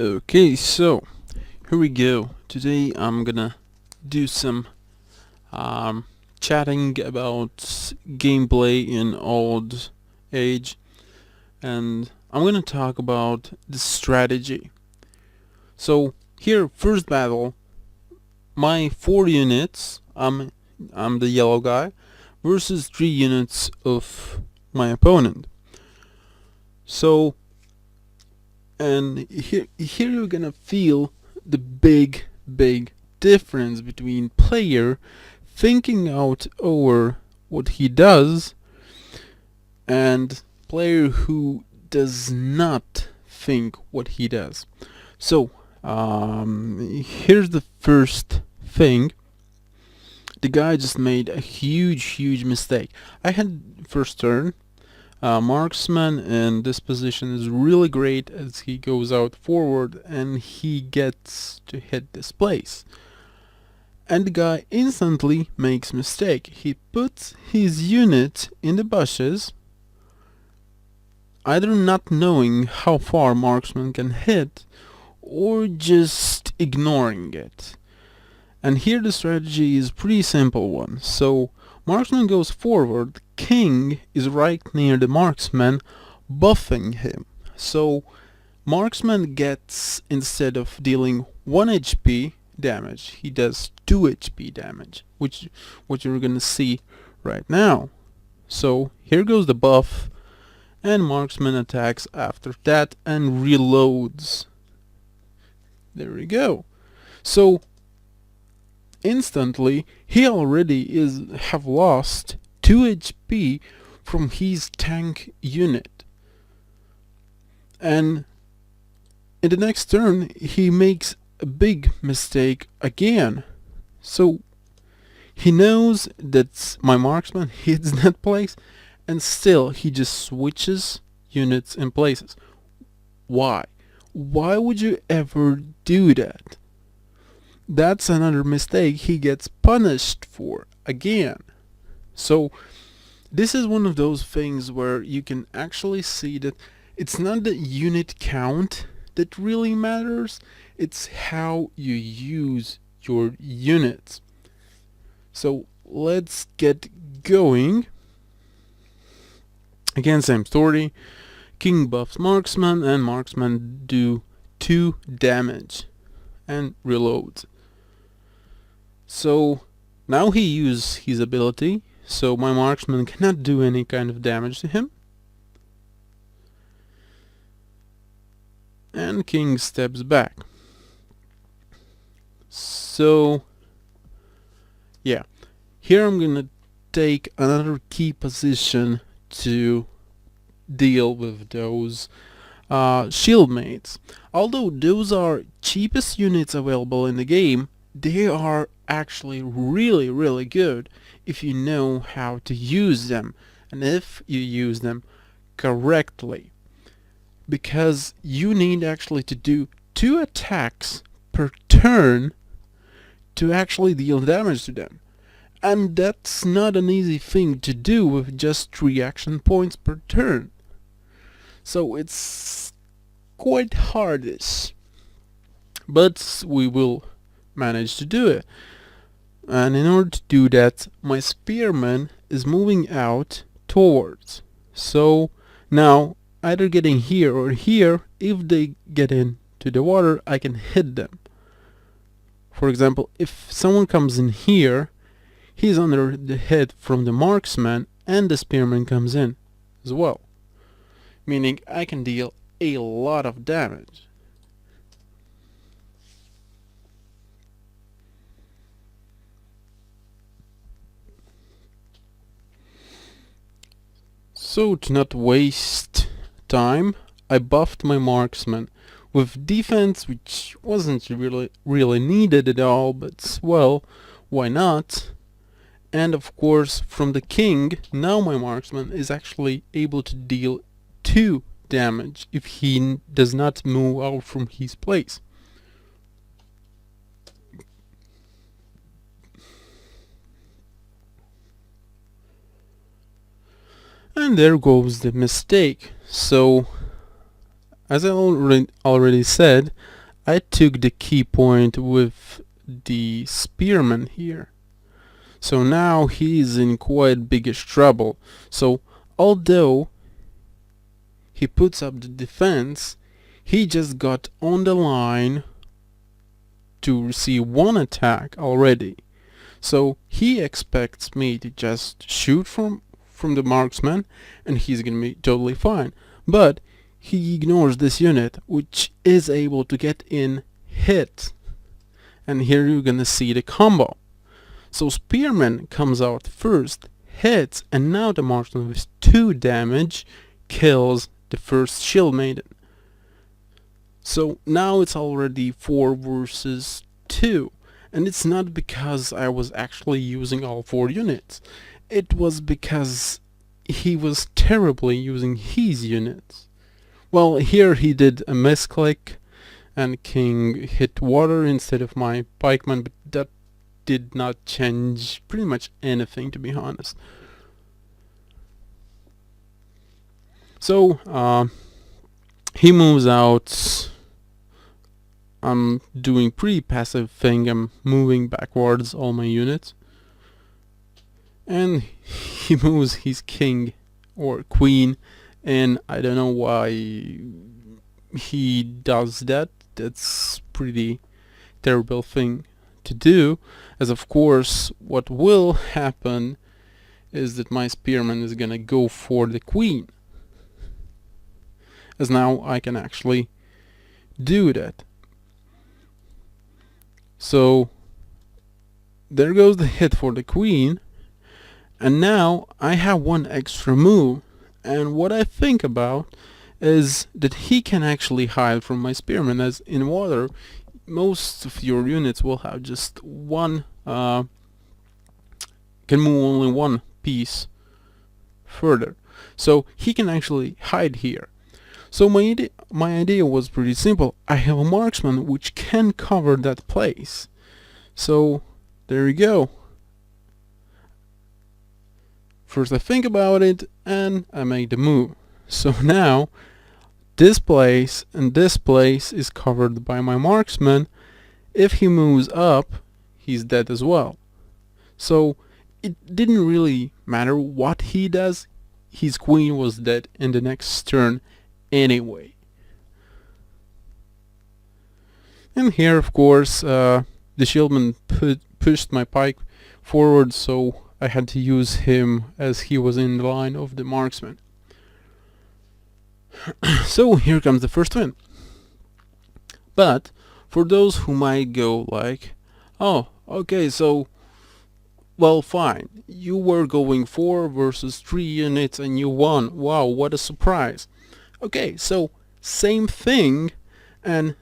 Okay, so here we go. Today I'm gonna do some um, chatting about gameplay in Old Age, and I'm gonna talk about the strategy. So here, first battle, my 4 units. I'm the yellow guy versus 3 units of my opponent. So and here you're gonna feel the big difference between player thinking out over what he does and player who does not think what he does. So here's the first thing. The guy just made a huge mistake. I had first turn. Marksman in this position is really great as he goes out forward and he gets to hit this place. And the guy instantly makes mistake. He puts his unit in the bushes, either not knowing how far Marksman can hit or just ignoring it. And here the strategy is pretty simple one. So Marksman goes forward, King is right near the Marksman, buffing him. So Marksman gets, instead of dealing 1 HP damage, he does 2 HP damage, which what you're gonna see right now. So here goes the buff, and Marksman attacks after that and reloads. There we go. So instantly he already have lost 2 HP from his tank unit, and in the next turn he makes a big mistake again. So he knows that my marksman hits that place, and still he just switches units in places. Why would you ever do that? That's another mistake he gets punished for again. So this is one of those things where you can actually see that it's not the unit count that really matters, it's how you use your units. So let's get going. Again, same story. King buffs marksman and marksman do 2 damage and reloads. So now he uses his ability, so my marksman cannot do any kind of damage to him. And King steps back. So yeah, here I'm gonna take another key position to deal with those shield mates. Although those are cheapest units available in the game, they are actually really good if you know how to use them, and if you use them correctly, because you need actually to do 2 attacks per turn to actually deal damage to them, and that's not an easy thing to do with just 3 action points per turn. So it's quite hardish, but we will manage to do it. And in order to do that, my spearman is moving out towards. So now either getting here or here, if they get into the water, I can hit them. For example, if someone comes in here, he's under the hit from the marksman and the spearman comes in as well, meaning I can deal a lot of damage. So to not waste time, I buffed my marksman with defense, which wasn't really needed at all, but well, why not? And of course, from the king, now my marksman is actually able to deal 2 damage if he does not move out from his place. And there goes the mistake. So as I already said, I took the key point with the spearman here. So now he's in quite biggish trouble. So although he puts up the defense, he just got on the line to receive one attack already. So he expects me to just shoot from the marksman and he's gonna be totally fine. But he ignores this unit, which is able to get in hit. And here you're gonna see the combo. So Spearman comes out first, hits, and now the marksman with 2 damage kills the first shield maiden. So now it's already 4 versus 2. And it's not because I was actually using all 4 units. It was because he was terribly using his units. Well, here he did a misclick and King hit water instead of my pikeman, but that did not change pretty much anything, to be honest. So he moves out. I'm doing pretty passive thing. I'm moving backwards all my units, and he moves his king or queen, and I don't know why he does that. That's pretty terrible thing to do, as of course what will happen is that my spearman is gonna go for the queen, as now I can actually do that. So there goes the hit for the queen, and now I have 1 extra move, and what I think about is that he can actually hide from my spearman, as in water most of your units will have just 1, can move only 1 piece further. So he can actually hide here. So my idea was pretty simple. I have a marksman which can cover that place. So there you go. First I think about it and I make the move. So now this place and this place is covered by my marksman. If he moves up, he's dead as well. So it didn't really matter what he does. His queen was dead in the next turn anyway. And here, of course, the shieldman pushed my pike forward, so I had to use him as he was in the line of the marksman. So here comes the first win. But for those who might go like, oh, okay, so well, fine, you were going 4 versus 3 units and you won. Wow, what a surprise. Okay, so same thing, and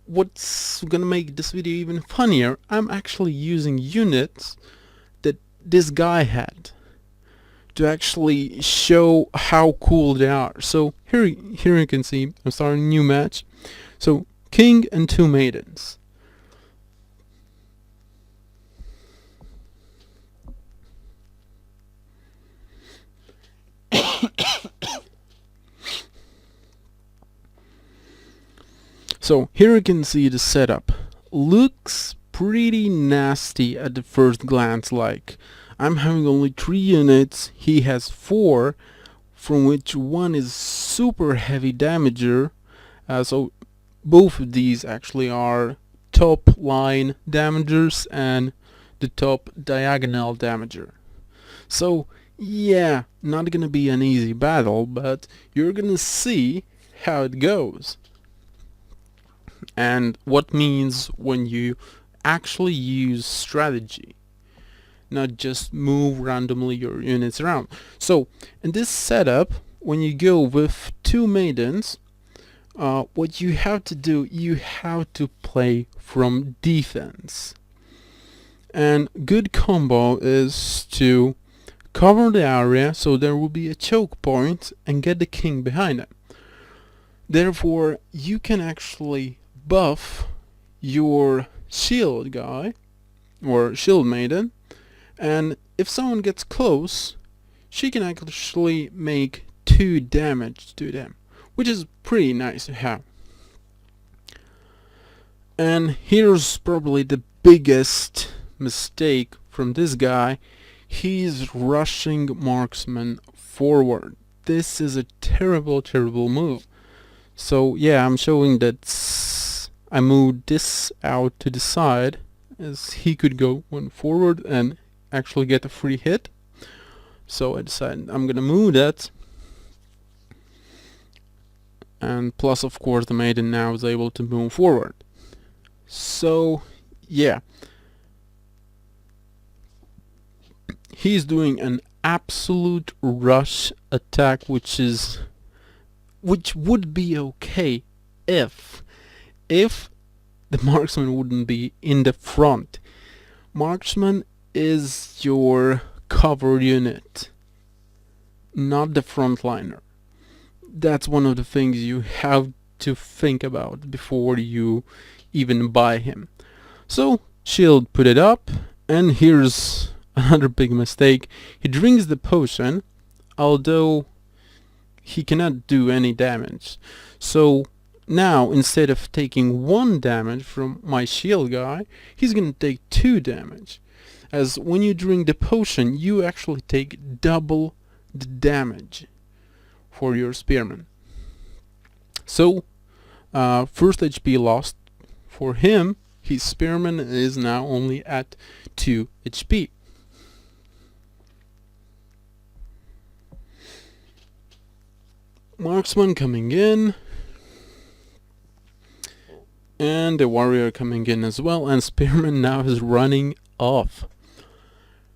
what's gonna make this video even funnier, I'm actually using units that this guy had to actually show how cool they are. So here you can see I'm starting a new match. So king and 2 maidens. So here you can see the setup. Looks pretty nasty at the first glance, like I'm having only 3 units, he has 4, from which 1 is super heavy damager. So both of these actually are top line damagers and the top diagonal damager. So yeah, not gonna be an easy battle, but you're gonna see how it goes. And what means when you actually use strategy, not just move randomly your units around. So in this setup, when you go with 2 maidens, what you have to do, you have to play from defense. And good combo is to cover the area so there will be a choke point and get the king behind it. Therefore you can actually buff your shield guy or shield maiden, and if someone gets close, she can actually make 2 damage to them, which is pretty nice to have. And here's probably the biggest mistake from this guy. He's rushing marksman forward. This is a terrible, terrible move. So yeah, I'm showing that I moved this out to the side as he could go one forward and actually get a free hit. So I decided I'm gonna move that. And plus, of course, the maiden now is able to move forward. So yeah, he's doing an absolute rush attack, which would be okay if the marksman wouldn't be in the front. Marksman is your cover unit, not the frontliner. That's one of the things you have to think about before you even buy him. So Shield put it up, and here's another big mistake. He drinks the potion, although he cannot do any damage. So now, instead of taking 1 damage from my shield guy, he's gonna take 2 damage. As when you drink the potion, you actually take double the damage for your spearman. So, first HP lost for him. His spearman is now only at 2 HP. Marksman coming in, and the warrior coming in as well, and spearman now is running off.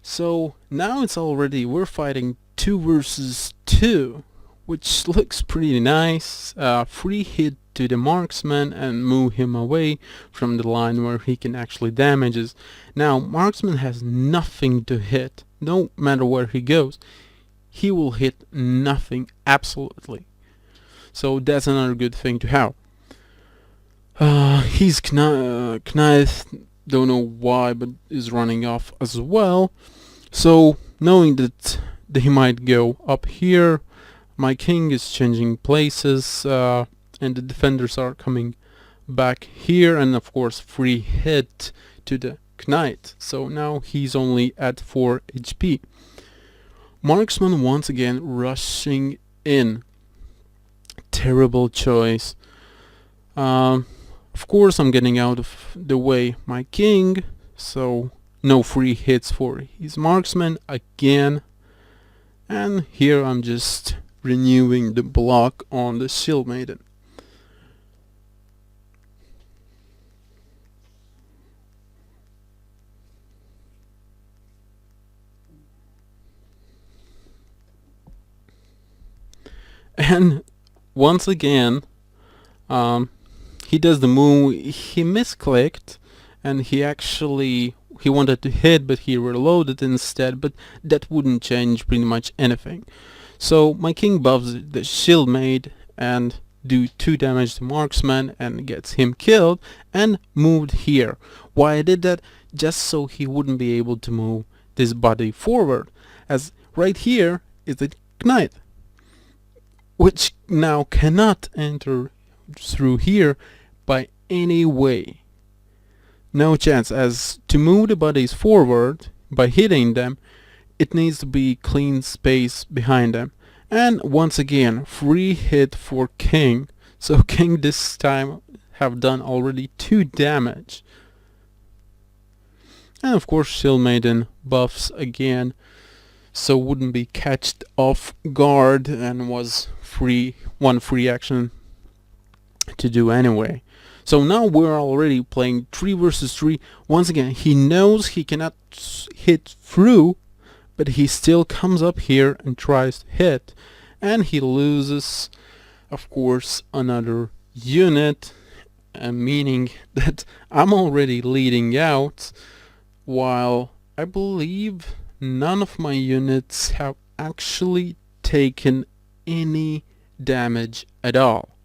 So now it's already, we're fighting 2 versus 2, which looks pretty nice. Free hit to the marksman and move him away from the line where he can actually damage us. Now marksman has nothing to hit. No matter where he goes, he will hit nothing, absolutely. So that's another good thing to have. He's Knife, don't know why, but is running off as well. So knowing that they might go up here, my king is changing places, and the defenders are coming back here, and of course free hit to the knight. So now he's only at 4 HP. Marksman once again rushing in. Terrible choice. Of course I'm getting out of the way my king, so no free hits for his marksman again. And here I'm just renewing the block on the shield maiden. And once again, he does the move. He misclicked, and he wanted to hit, but he reloaded instead, but that wouldn't change pretty much anything. So my king buffs the shield maid and do 2 damage to marksman and gets him killed, and moved here. Why I did that? Just so he wouldn't be able to move this body forward, as right here is the knight, which now cannot enter through here by any way. No chance, as to move the bodies forward by hitting them, it needs to be clean space behind them. And once again, free hit for king. So king this time have done already 2 damage. And of course shield maiden buffs again, so wouldn't be catched off guard and was one free action to do anyway. So now we're already playing 3 versus 3. Once again, he knows he cannot hit through, but he still comes up here and tries to hit, and he loses, of course, another unit, meaning that I'm already leading out, while I believe none of my units have actually taken any damage at all.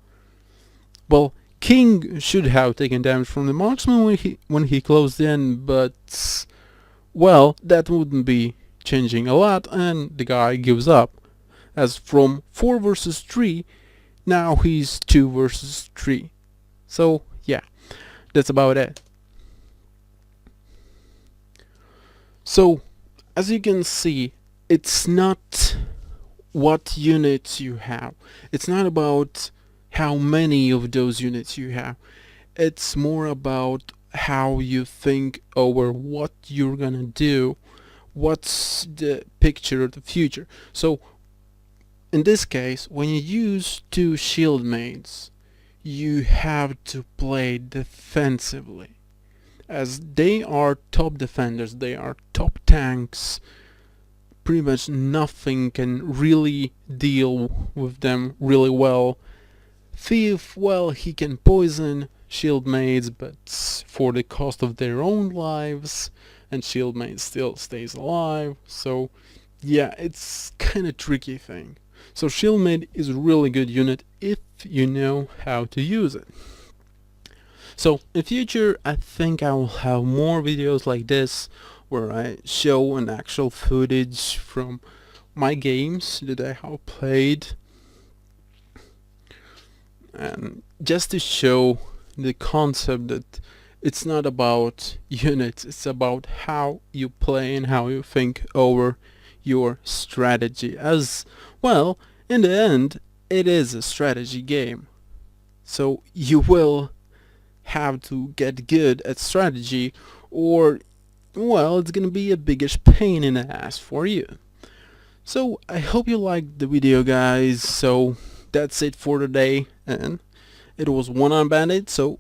Well, king should have taken damage from the marksman when he closed in, but well, that wouldn't be changing a lot, and the guy gives up. As from 4 versus 3, now he's 2 versus 3. So yeah, that's about it. So as you can see, it's not what units you have. It's not about how many of those units you have. It's more about how you think over what you're gonna do, what's the picture of the future. So in this case, when you use 2 shield mates, you have to play defensively, as they are top defenders, they are top tanks. Pretty much nothing can really deal with them really well. Thief, well, he can poison shield mates, but for the cost of their own lives, and shield mate still stays alive. So yeah, it's kinda tricky thing. So shield mate is a really good unit if you know how to use it. So in future, I think I will have more videos like this where I show an actual footage from my games that I have played, and just to show the concept that it's not about units, it's about how you play and how you think over your strategy. As well, in the end, it is a strategy game. So you will have to get good at strategy, or well, it's gonna be a biggish pain in the ass for you. So I hope you liked the video, guys. So that's it for today, and it was One Arm Bandit. So